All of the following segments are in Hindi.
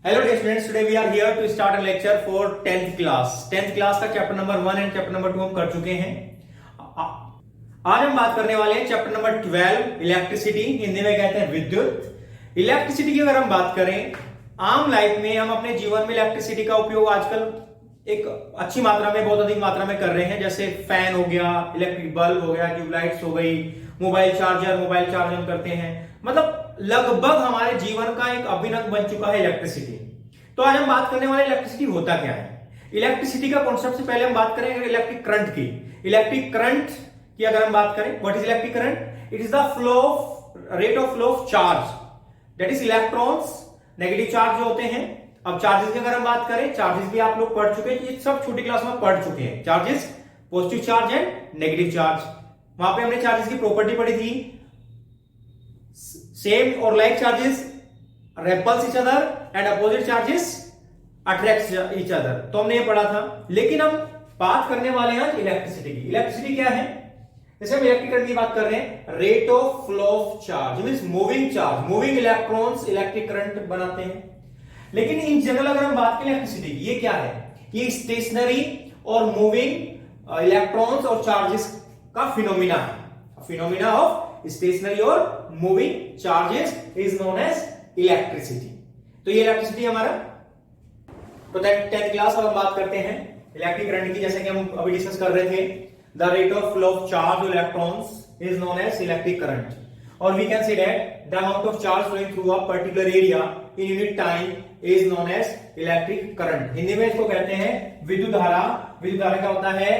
Hello dear students, today we are here to start a lecture for 10th class. 10th class का chapter number 1 and chapter number 2 हम कर चुके हैं। आज हम बात करने वाले हैं चैप्टर नंबर 12 इलेक्ट्रिसिटी, हिंदी में कहते हैं विद्युत। इलेक्ट्रिसिटी की अगर हम बात करें, आम लाइफ में हम अपने जीवन में इलेक्ट्रिसिटी का उपयोग आजकल एक अच्छी मात्रा में, बहुत अधिक मात्रा में कर रहे हैं। जैसे फैन हो गया, इलेक्ट्रिक बल्ब हो गया, ट्यूबलाइट्स हो गई, मोबाइल चार्जर हम करते हैं। मतलब लगभग हमारे जीवन का एक अभिन्न अंग बन चुका है इलेक्ट्रिसिटी। तो आज हम बात करने वाले इलेक्ट्रिसिटी होता क्या है। इलेक्ट्रिसिटी का कॉन्सेप्ट से पहले हम बात करेंगे इलेक्ट्रिक करंट की। इलेक्ट्रिक करंट की अगर हम बात करें, what is electric current? It is the rate of flow of charge, that is electrons, negative charge जो होते हैं। अब चार्जेस की अगर हम बात करें, चार्जेस भी आप लोग पढ़ चुके हैं, ये सब छोटी क्लास में पढ़ चुके हैं। Charges, positive charge and negative charge. वहां पे हमने चार्जेस की प्रॉपर्टी पढ़ी थी। सेम और like charges repels each other and opposite charges attract each other, तो हमने ये पढ़ा था। लेकिन हम बात करने वाले हैं इलेक्ट्रिसिटी की। इलेक्ट्रिसिटी क्या है? जैसे हम इलेक्ट्रिक करंट की बात कर रहे हैं, rate of flow of charge means moving charge, moving electrons electric current बनाते हैं। लेकिन इन जनरल अगर हम बात करें इलेक्ट्रिसिटी की, ये क्या है? ये स्टेशनरी और मूविंग इलेक्ट्रॉन्स और चार्जेस का फिनोमिना है। फिनोमिना ऑफ स्टेशनरी और moving charges is known as electricity. तो ये इलेक्ट्रिसिटी हमारा। तो 10th क्लास अब हम बात करते हैं इलेक्ट्रिक करंट की। जैसे कि हम अभी डिस्कस कर रहे थे, the rate of flow of charge electrons is known as electric current, और we can say that the amount of charge flowing through a particular area in unit time is known as electric current. Hindi में इसको कहते हैं विद्युत धारा। विद्युत धारा क्या होता है?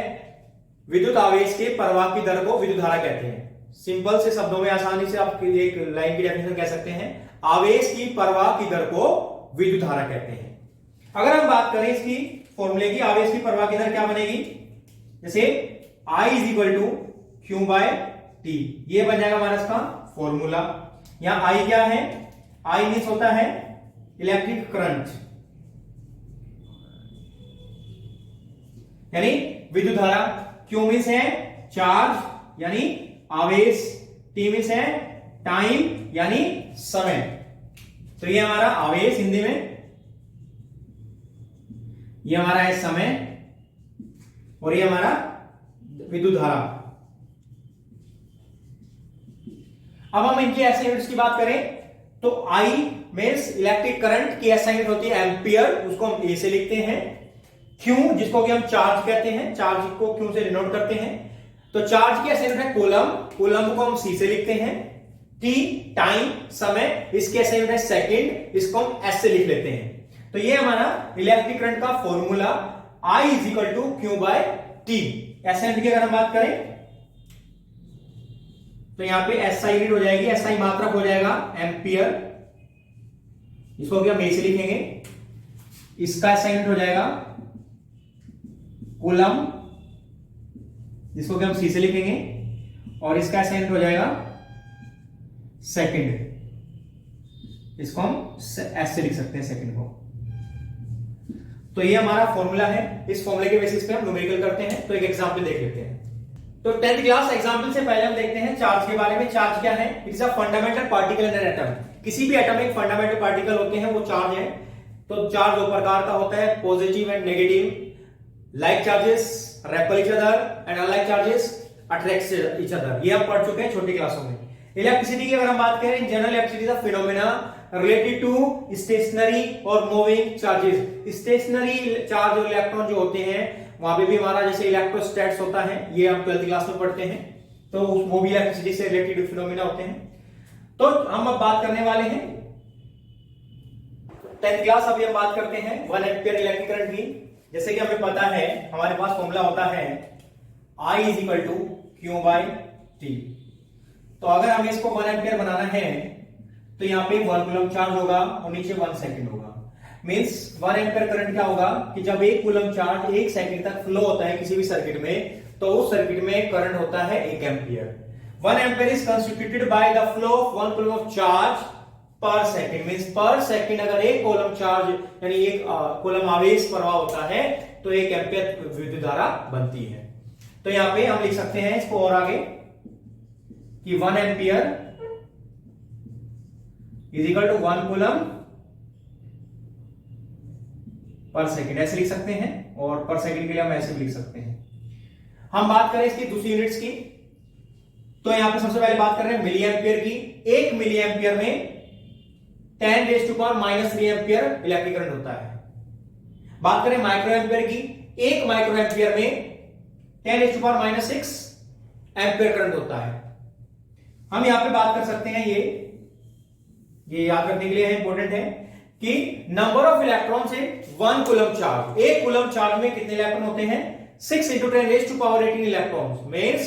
विद्युत आवेश के प्रवाह की दर को विद्युत धारा कहते हैं। सिंपल से शब्दों में आसानी से आप एक लाइन की डेफिनेशन कह सकते हैं, आवेश की प्रवाह की दर को विद्युत धारा कहते हैं। अगर हम बात करें इसकी फॉर्मूले की, आवेश की प्रवाह की दर क्या बनेगी? जैसे I is equal to Q by T, ये बन जाएगा हमारा इसका फॉर्मूला। यहां I क्या है? I मींस होता है इलेक्ट्रिक करंट, यानी विद्युत धारा। Q मींस है चार्ज यानी आवेश, T मींस है टाइम यानी समय। तो ये हमारा आवेश हिंदी में, ये हमारा है समय, और ये हमारा विद्युत धारा। अब हम इनकी एसआई यूनिट्स की बात करें तो I मींस इलेक्ट्रिक करंट की एसआई यूनिट होती है एम्पियर, उसको हम ए से लिखते हैं। Q जिसको कि हम चार्ज कहते हैं, चार्ज को Q से डिनोट करते हैं। तो चार्ज की एसआई यूनिट है कूलम, कूलम को हम सी से लिखते हैं। टी टाइम समय, इसकी एसआई यूनिट है सेकंड, इसको हम एस से लिख लेते हैं। तो ये हमारा इलेक्ट्रिक करंट का formula I is equal to Q by T. SI unit की अगर हम बात करें तो यहां पे एसआई यूनिट हो जाएगी, एसआई मात्रक हो जाएगा एम्पियर, इसको भी हम ए से लिखेंगे। इसका एसआई यूनिट हो जाएगा कूलम, जिसको कि हम सी से लिखेंगे, और इसका एसआई यूनिट हो जाएगा सेकंड, इसको हम एस से लिख सकते हैं सेकंड को। तो ये हमारा फॉर्मूला है। इस फॉर्मूले के बेसिस पे हम न्यूमेरिकल करते हैं। तो एक एग्जांपल देख लेते हैं। तो 10th क्लास एग्जांपल से पहले हम देखते हैं चार्ज के बारे में। चार्ज क्या है? It is a fundamental particle in an atom. किसी भी एटम में एक फंडामेंटल पार्टिकल होते हैं, वो चार्ज है। तो चार्ज दो प्रकार का होता है, positive and negative. Like charges REPL each other and unlike charges attract each other, ये हम पढ़ चुके हैं छोटी क्लासों में। इलेक्ट्रिसिटी की अगर हम बात करें, in general electricity is a phenomena related to stationary और मूविंग चार्जेस। स्टेशनरी चार्ज और इलेक्ट्रॉन जो होते हैं, वहां पे भी हमारा जैसे इलेक्ट्रोस्टैट्स होता है, ये हम 12th क्लास में पढ़ते हैं, तो वो भी इलेक्ट्रिसिटी से रिलेटेड फिनोमेना होते हैं। तो हम अब बात करने वाले हैं 10th क्लास। अभी हम बात करते हैं 1 एम्पियर इलेक्ट्रिक करंट की। जैसे कि हमें पता है, हमारे पास फॉर्मूला होता है I is equal to Q by T. तो अगर हमें इसको 1 एम्पियर बनाना है तो यहाँ पे 1 कूलम चार्ज होगा और नीचे 1 सेकंड होगा। मींस 1 एम्पियर करंट क्या होगा कि जब 1 कूलम चार्ज 1 सेकंड तक फ्लो होता है किसी भी सर्किट में, तो उस सर्किट में करंट होता है 1 ampere. 1 ampere is constituted by the flow of 1 coulomb of charge पर सेकंड। मींस पर सेकंड अगर 1 कूलम चार्ज यानी 1 कूलम आवेश प्रवाह होता है तो 1 एम्पियर विद्युत धारा बनती है। तो यहाँ पे हम लिख सकते हैं इसको और आगे कि 1 ampere is equal to 1 coulomb per second ऐसे लिख सकते हैं, और पर सेकंड के लिए हम ऐसे भी लिख सकते हैं। हम बात करें इसकी दूसरी यूनिट्स की, तो यहां पे सबसे पहले बात कर रहे हैं मिली एम्पियर की। 1 मिली एम्पियर में 10⁻³ एम्पियर इलेक्ट्रिक करंट होता है। बात करें माइक्रो एम्पियर की, 1 माइक्रो एम्पियर में 10⁻⁻6 एम्पियर करंट होता है। हम यहां पे बात कर सकते हैं, ये याद रखने के लिए इंपॉर्टेंट है कि number of electrons in 1 coulomb charge, 1 coulomb charge में कितने इलेक्ट्रॉन होते हैं? 6 × 10⁻18 इलेक्ट्रॉन्स। मींस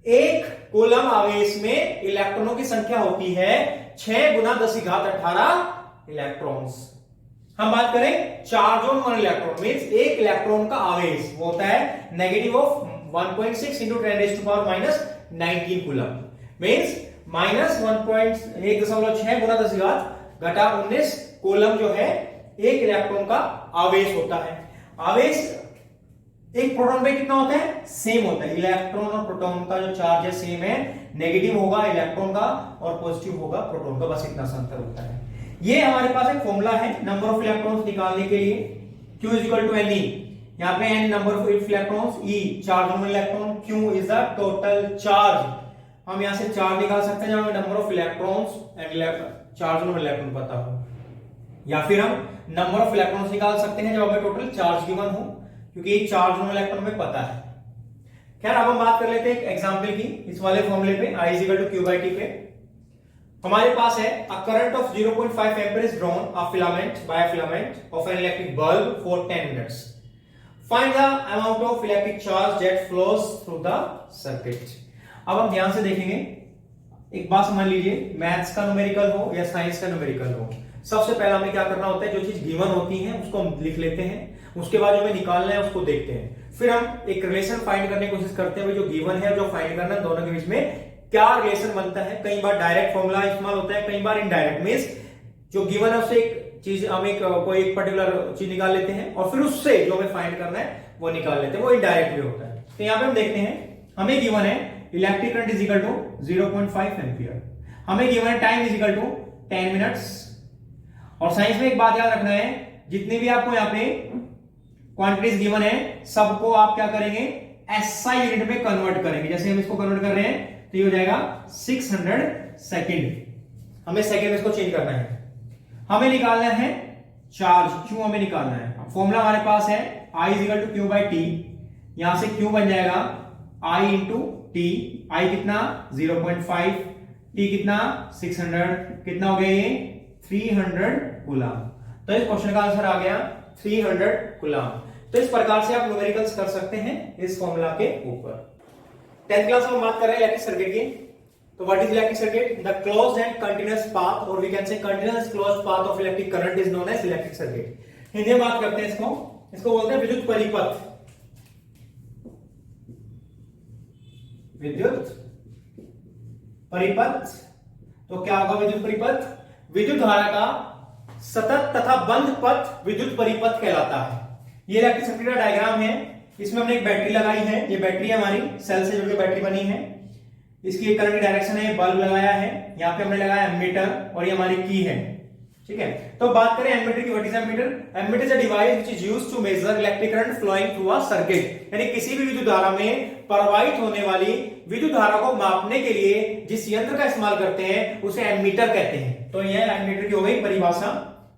1 कूलम आवेश में इलेक्ट्रॉनों की संख्या होती है 6 × 10⁻18 इलेक्ट्रॉन्स। हम बात करें charge on 1 electron, means 1 electron का आवेश वो होता है negative of 1.6 × 10⁻19 coulomb. Means -1.6 × 10⁻19 coulomb जो है 1 इलेक्ट्रॉन का आवेश होता है। आवेश एक प्रोटॉन में कितना होता है? सेम होता है। इलेक्ट्रॉन और प्रोटॉन का जो चार्ज है सेम है, नेगेटिव होगा इलेक्ट्रॉन का और पॉजिटिव होगा प्रोटॉन का, बस इतना सा अंतर होता है। ये हमारे पास एक फॉर्मूला है नंबर ऑफ इलेक्ट्रॉन्स निकालने के लिए, Q = Ne। यहां पे n number of electrons, E charge on electron, Q is the total charge. हम यहां से चार्ज निकाल सकते हैं जब हमें number of electrons and charge on electron पता हो, या फिर हम नंबर ऑफ इलेक्ट्रॉन्स निकाल सकते हैं जब हमें टोटल चार्ज गिवन हो, क्योंकि चार्ज ऑन इलेक्ट्रॉन में पता है। खैर अब हम बात कर लेते हैं एक एग्जांपल की, इस वाले फॉर्मूले पे I = Q/T पे। हमारे पास है a current of 0.5 ampere is drawn a filament by a filament of an electric bulb for 10 minutes. Find the amount of electric charge that flows through the circuit. अब हम ध्यान से देखेंगे, एक बात समझ लीजिए, मैथ्स का न्यूमेरिकल हो या साइंस का न्यूमेरिकल हो, सबसे पहला हमें क्या करना होता है, जो चीज गिवन होती है उसको हम लिख लेते हैं, उसके बाद जो हमें निकालना है उसको देखते हैं, फिर हम एक रिलेशन फाइंड करने की कोशिश करते हैं, जो गिवन है जो फाइंड करना है, दोनों के बीच में क्या रिलेशन बनता है। कई बार डायरेक्ट फॉर्मूला इस्तेमाल होता है, कई बार इनडायरेक्ट, मींस जो गिवन है उससे एक चीज हम कोई एक पर्टिकुलर चीज निकाल लेते हैं और फिर उससे जो हमें फाइंड करना है वो निकाल लेते हैं, वो इनडायरेक्ट भी होता है। तो यहां पे हम देखते हैं, हमें गिवन है electric current is equal to 0.5 ampere, हमें गिवन है time is equal to 10 minutes. और साइंस में एक बात याद रखना है, जितनी भी आपको यहाँ पे क्वांटिटीज गिवन है सबको आप क्या करेंगे, SI यूनिट में कन्वर्ट करेंगे। जैसे हम इसको कन्वर्ट कर रहे हैं तो ये हो जाएगा 600 सेकंड, हमें सेकंड में इसको चेंज करना है। हमें निकालना है चार्ज, Q हमें निकालना है। फॉर्मूला हमारे पास है I = Q/T, यहां से Q बन जाएगा I × T। I कितना 0.5, T कितना 600, कितना हो गया ये 300 कूलम। तो इस क्वेश्चन का आंसर आ गया 300 कूलम। तो इस प्रकार से आप न्यूमेरिकल्स कर सकते हैं इस फॉर्मूला के ऊपर। 10th क्लास में बात कर रहे हैं इलेक्ट्रिक सर्किट की। तो what is electric circuit? The closed and continuous path, और we can say continuous closed path of electric current is known as electric circuit. Hindi में बात करते हैं इसको बोलते हैं विद्युत परिपथ। विद्युत परिपथ, तो क्या होगा विद्युत परिपथ? विद्युत धारा का सतत तथा बंद पथ विद्युत परिपथ कहलाता है। ये इलेक्ट्रिक सर्किट का डायग्राम है, इसमें हमने एक बैटरी लगाई है, ये बैटरी है हमारी, सेल से जुड़कर बैटरी बनी है, इसकी करंट की डायरेक्शन है, बल्ब लगाया है, यहाँ पे हमने लगाया एमीटर और ये हमारी की है, ठीक है। तो बात करें एमीटर की, what is ammeter? Ammeter is a device which is used to measure electric current flowing through a circuit, यानी किसी भी विद्युत धारा में प्रवाहित होने वाली विद्युत धारा को मापने के लिए जिस यंत्र का इस्तेमाल करते हैं उसे एमीटर कहते हैं। तो यह एमीटर की हो गई परिभाषा।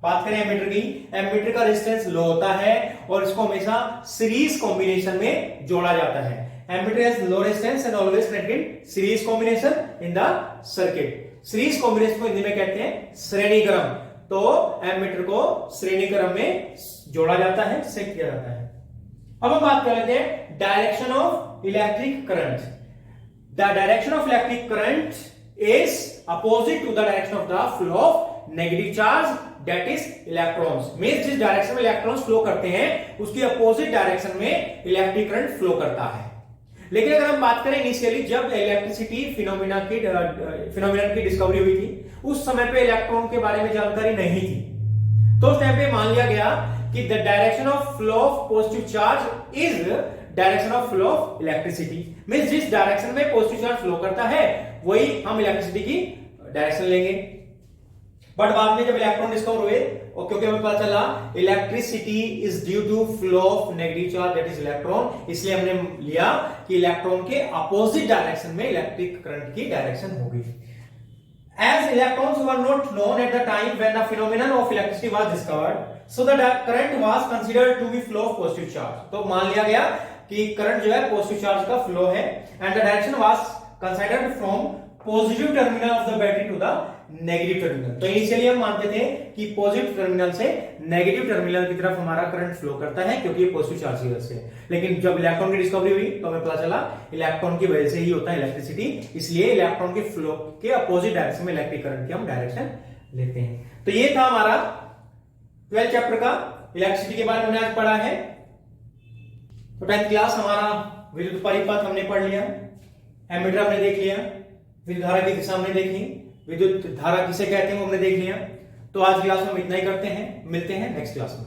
बात करें एमीटर की, एमीटर का रेजिस्टेंस लो होता है और इसको हमेशा सीरीज कॉम्बिनेशन में जोड़ा जाता है। Ammeter has low resistance and always connected series combination in the circuit. Series combination को हिंदी में कहते हैं श्रेणी क्रम। तो एमीटर को श्रेणी क्रम में जोड़ा जाता है, सेट किया जाता है। अब हम बात कर लेते हैं direction of electric current. The direction of electric current is opposite to the direction of the flow of negative charge, that is electrons. Means जिस डायरेक्शन में इलेक्ट्रॉन्स फ्लो करते हैं उसकी अपोजिट डायरेक्शन में इलेक्ट्रिक करंट फ्लो करता है। लेकिन अगर हम बात करें इनिशियली जब इलेक्ट्रिसिटी फिनोमेना की डिस्कवरी हुई थी, उस समय पे इलेक्ट्रॉन के बारे में जानकारी नहीं थी, तो उस टाइम पे मान लिया गया कि the direction of flow of positive charge is direction of flow of electricity. Means जिस डायरेक्शन में पॉजिटिव चार्ज फ्लो करता है वही हम इलेक्ट्रिसिटी की डायरेक्शन लेंगे। बट बाद में जब इलेक्ट्रॉन डिस्कवर हुए और क्योंकि हमें पता चला electricity is due to flow of negative charge that is electron, इसलिए हमने लिया कि इलेक्ट्रॉन के अपोजिट डायरेक्शन में इलेक्ट्रिक करंट की डायरेक्शन होगी। As electrons were not known at the time when the phenomenon of electricity was discovered, so the current was considered to be flow of positive charge। तो मान लिया गया कि करंट जो है पॉजिटिव चार्ज का फ्लो है, and the direction was considered from positive terminal of the battery to the negative terminal. तो इनिशियली हम मानते थे कि पॉजिटिव टर्मिनल से नेगेटिव टर्मिनल की तरफ हमारा करंट फ्लो करता है क्योंकि ये पॉजिटिव चार्ज की वजह से, लेकिन जब इलेक्ट्रॉन की डिस्कवरी हुई तो हमें पता चला इलेक्ट्रॉन की वजह से ही होता है इलेक्ट्रिसिटी, इसलिए इलेक्ट्रॉन के फ्लो के अपोजिट डायरेक्शन में इलेक्ट्रिक करंट की हम डायरेक्शन लेते हैं। तो ये था हमारा 12th चैप्टर का इलेक्ट्रिसिटी के बारे में हमने आज पढ़ा है। तो 10th क्लास हमारा विद्युत परिपथ हमने पढ़ लिया, एमीटर हमने देख लिया, विद्युत धारा की दिशा हमने देखी, विद्युत धारा किसे कहते हैं वो हमने देख लिया। तो आज क्लास में हम इतना ही करते हैं, मिलते हैं नेक्स्ट क्लास में।